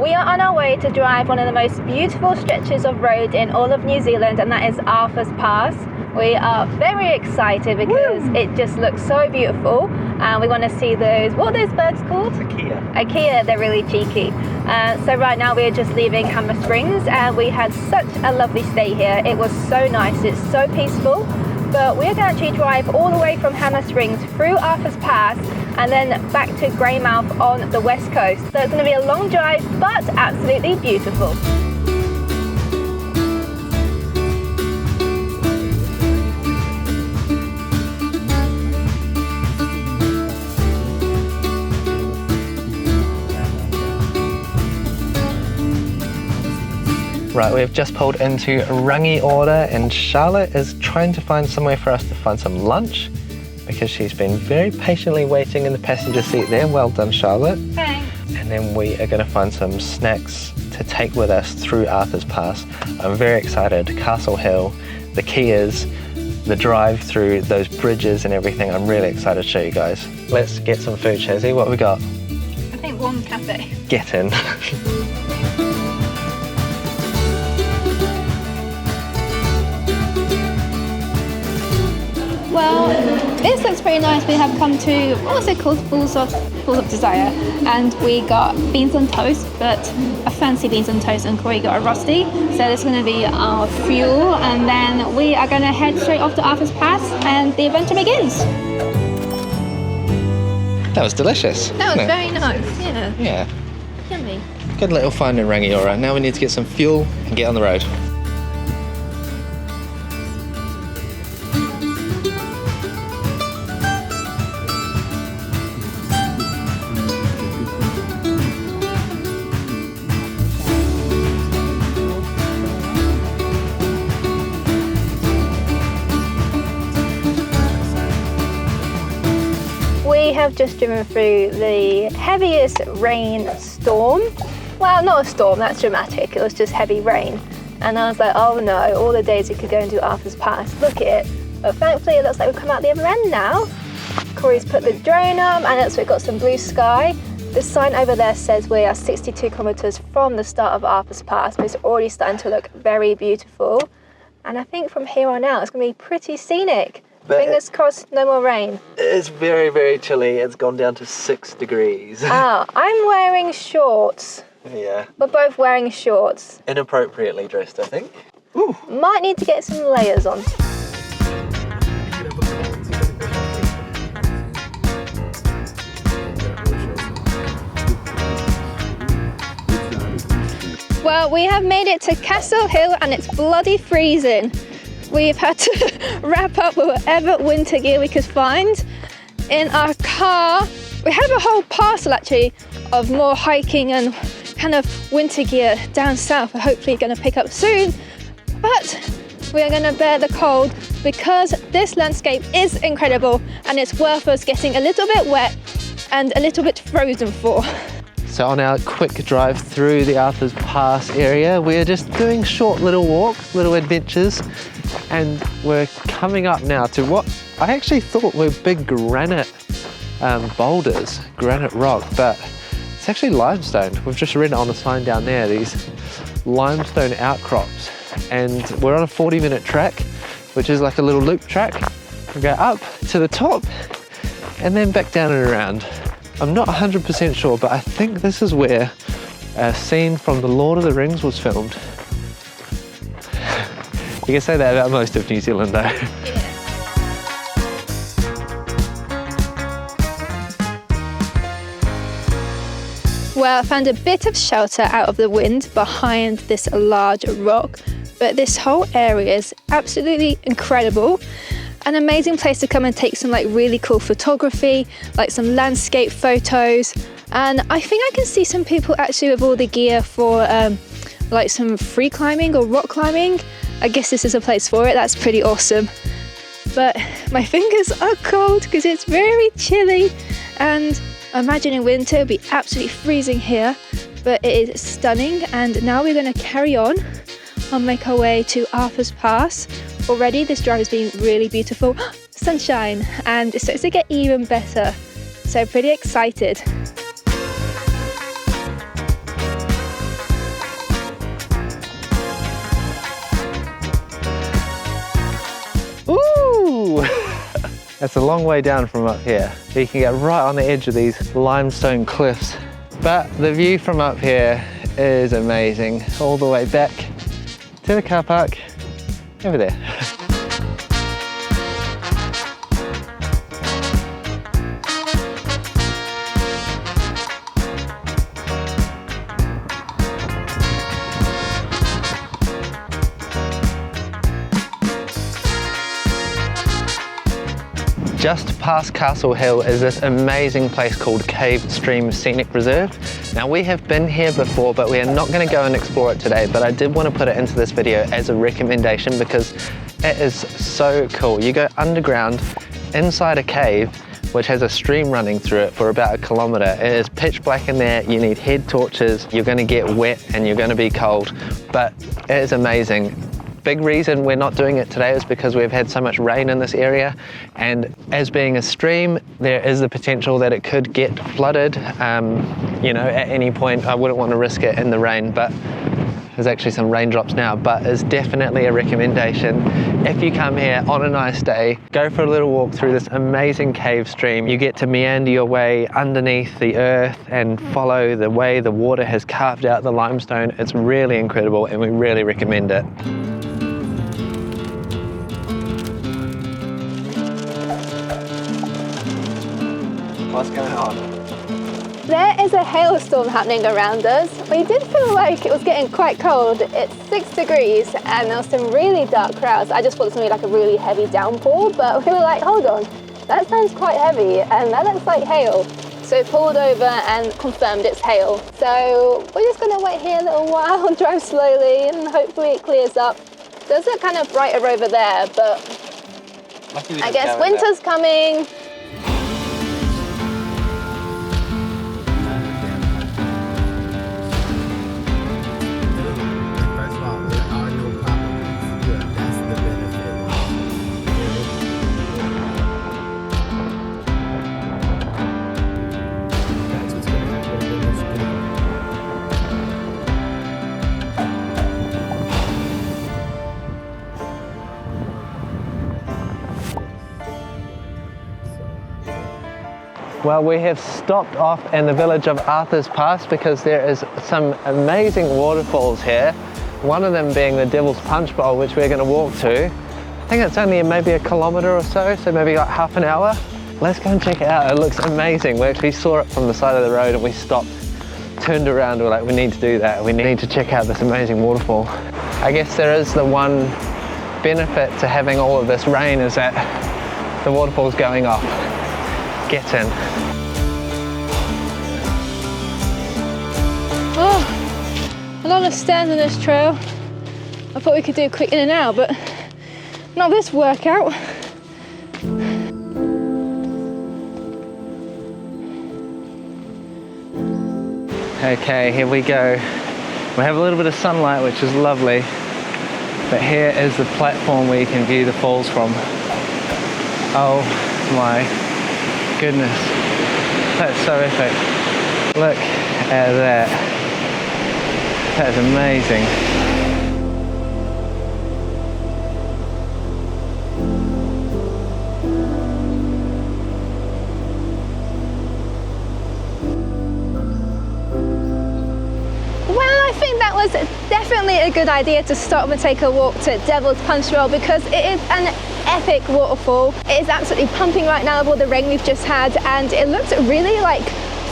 We are on our way to drive one of the most beautiful stretches of road in all of New Zealand, and that is Arthur's Pass. We are very excited because it just looks so beautiful, and we want to see those, what are those birds called? Akea, they're really cheeky. So right now we're just leaving Hammer Springs, and we had such a lovely stay here. It was so nice, it's so peaceful. But we're going to actually drive all the way from Hammer Springs through Arthur's Pass and then back to Greymouth on the west coast. So it's going to be a long drive, but absolutely beautiful. Right, we've just pulled into Rangiora and Charlotte is trying to find somewhere for us to find some lunch because she's been very patiently waiting in the passenger seat there. Well done, Charlotte. Thanks. And then we are going to find some snacks to take with us through Arthur's Pass. I'm very excited. Castle Hill, the Kias, the drive through those bridges and everything. I'm really excited to show you guys. Let's get some food, Shazzy. What have we got? I think one cafe. Get in. Well, this looks pretty nice. We have come to, what was it called? Balls of Desire. And we got beans on toast, but a fancy beans on toast, and Corey got a rusty. So this is going to be our fuel, and then we are going to head straight off to Arthur's Pass, and the adventure begins. That was delicious. That was very nice, yeah. Yeah. Yummy. Good little find in Rangiora. Now we need to get some fuel and get on the road. We have just driven through the heaviest rainstorm. Well, not a storm, that's dramatic. It was just heavy rain. And I was like, oh no, all the days we could go and do Arthur's Pass. Look at it. But thankfully it looks like we've come out the other end now. Corey's put the drone up, and it's, we've got some blue sky. The sign over there says we are 62 kilometres from the start of Arthur's Pass, but it's already starting to look very beautiful. And I think from here on out it's going to be pretty scenic. But fingers crossed, no more rain. It's very, very chilly. It's gone down to 6 degrees. Oh, I'm wearing shorts. Yeah. We're both wearing shorts. Inappropriately dressed, I think. Ooh. Might need to get some layers on. Well, we have made it to Castle Hill, and it's bloody freezing. We've had to wrap up with whatever winter gear we could find. In our car, we have a whole parcel actually of more hiking and kind of winter gear down south. We're hopefully going to pick up soon, but we are going to bear the cold because this landscape is incredible, and it's worth us getting a little bit wet and a little bit frozen for. So on our quick drive through the Arthur's Pass area, we're just doing short little walks, little adventures, and we're coming up now to what I actually thought were big granite boulders, granite rock, but it's actually limestone. We've just read it on the sign down there, these limestone outcrops, and we're on a 40-minute track, which is like a little loop track. We go up to the top and then back down and around. I'm not 100% sure, but I think this is where a scene from The Lord of the Rings was filmed. You can say that about most of New Zealand though. Yeah. Well, I found a bit of shelter out of the wind behind this large rock, but this whole area is absolutely incredible. An amazing place to come and take some like really cool photography, like some landscape photos. And I think I can see some people actually with all the gear for like some free climbing or rock climbing. I guess this is a place for it. That's pretty awesome. But my fingers are cold because it's very chilly, and I imagine in winter it'll be absolutely freezing here, but it is stunning. And now we're going to carry on and make our way to Arthur's Pass. Already this drive has been really beautiful. Sunshine, and it starts to get even better. So pretty excited. It's a long way down from up here. You can get right on the edge of these limestone cliffs. But the view from up here is amazing. All the way back to the car park over there. Just past Castle Hill is this amazing place called Cave Stream Scenic Reserve. Now we have been here before, but we are not going to go and explore it today, but I did want to put it into this video as a recommendation because it is so cool. You go underground inside a cave which has a stream running through it for about 1 kilometre. It is pitch black in there, you need head torches, you're going to get wet and you're going to be cold, but it is amazing. Big reason we're not doing it today is because we've had so much rain in this area, and as being a stream there is the potential that it could get flooded you know, at any point. I wouldn't want to risk it in the rain, but there's actually some raindrops now, but it's definitely a recommendation. If you come here on a nice day, go for a little walk through this amazing cave stream. You get to meander your way underneath the earth and follow the way the water has carved out the limestone. It's really incredible and we really recommend it. What's going on? There is a hailstorm happening around us. We did feel like it was getting quite cold. It's 6 degrees and there were some really dark clouds. I just thought it was going to be like a really heavy downpour, but we were like, hold on, that sounds quite heavy and that looks like hail. So we pulled over and confirmed it's hail. So we're just going to wait here a little while and drive slowly and hopefully it clears up. It does look kind of brighter over there, but I guess winter's coming. Well, we have stopped off in the village of Arthur's Pass because there is some amazing waterfalls here. One of them being the Devil's Punchbowl, which we're going to walk to. I think it's only maybe 1 kilometre or so maybe like half an hour. Let's go and check it out. It looks amazing. We actually saw it from the side of the road and we stopped, turned around, we're like, we need to do that. We need to check out this amazing waterfall. I guess there is the one benefit to having all of this rain is that the waterfall's going off. Get in. Oh, a lot of stairs on this trail. I thought we could do a quick in and out, but not this workout. Okay, here we go. We have a little bit of sunlight, which is lovely, but here is the platform where you can view the falls from. Oh my goodness, that's so epic. Look at that. That's amazing. Well, I think that was definitely a good idea to stop and take a walk to Devil's Punchbowl because it is an epic waterfall. It is absolutely pumping right now with all the rain we've just had, and it looks really like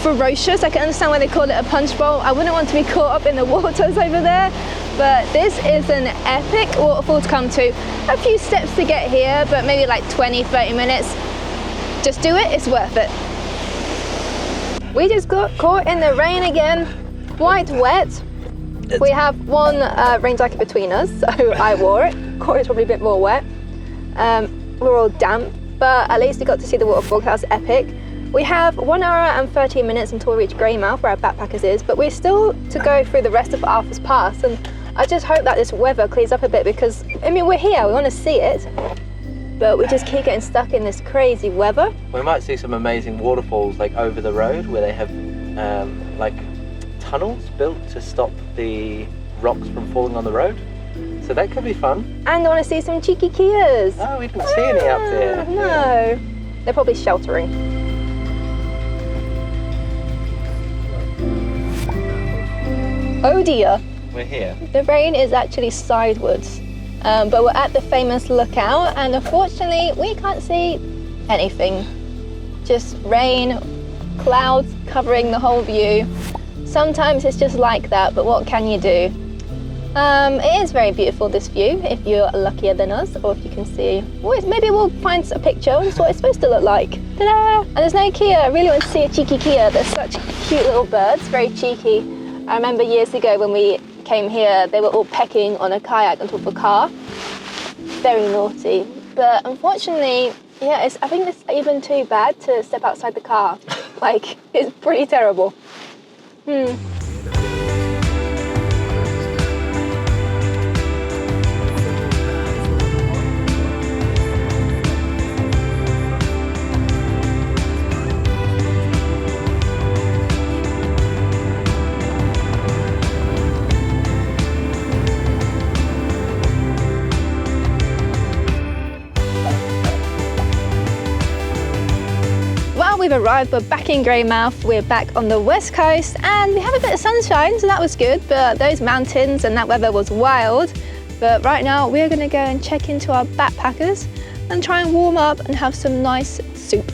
ferocious. I can understand why they call it a punch bowl. I wouldn't want to be caught up in the waters over there, but this is an epic waterfall to come to. A few steps to get here, but maybe like 20-30 minutes. Just do it, it's worth it. We just got caught in the rain again. Quite wet. We have one rain jacket between us, so I wore it. Corey's probably a bit more wet. We're all damp, but at least we got to see the waterfall. That's epic. We have 1 hour and 13 minutes until we reach Greymouth, where our backpackers is, but we're still to go through the rest of Arthur's Pass, and I just hope that this weather clears up a bit because, I mean, we're here, we want to see it, but we just keep getting stuck in this crazy weather. We might see some amazing waterfalls like over the road where they have like tunnels built to stop the rocks from falling on the road. So that could be fun. And I want to see some cheeky Kias. Oh, we didn't see any up there. No. They're probably sheltering. Oh dear. We're here. The rain is actually sidewards, but we're at the famous lookout, and unfortunately we can't see anything. Just rain, clouds covering the whole view. Sometimes it's just like that, but what can you do? It is very beautiful, this view, if you're luckier than us, or if you can see. Maybe we'll find a picture and it's what it's supposed to look like. Ta-da! And there's no kia. I really want to see a cheeky kia. They're such cute little birds, very cheeky. I remember years ago when we came here, they were all pecking on a kayak on top of a car. Very naughty. But unfortunately, yeah, I think it's even too bad to step outside the car. Like, it's pretty terrible. We've arrived, we're back in Greymouth, we're back on the west coast, and we have a bit of sunshine, so that was good, but those mountains and that weather was wild. But right now we're going to go and check into our backpackers and try and warm up and have some nice soup.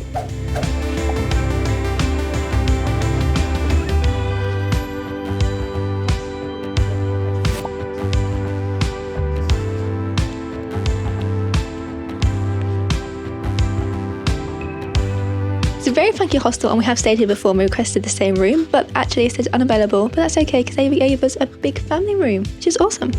It's a very funky hostel, and we have stayed here before and we requested the same room, but actually it says unavailable, but that's okay because they gave us a big family room, which is awesome.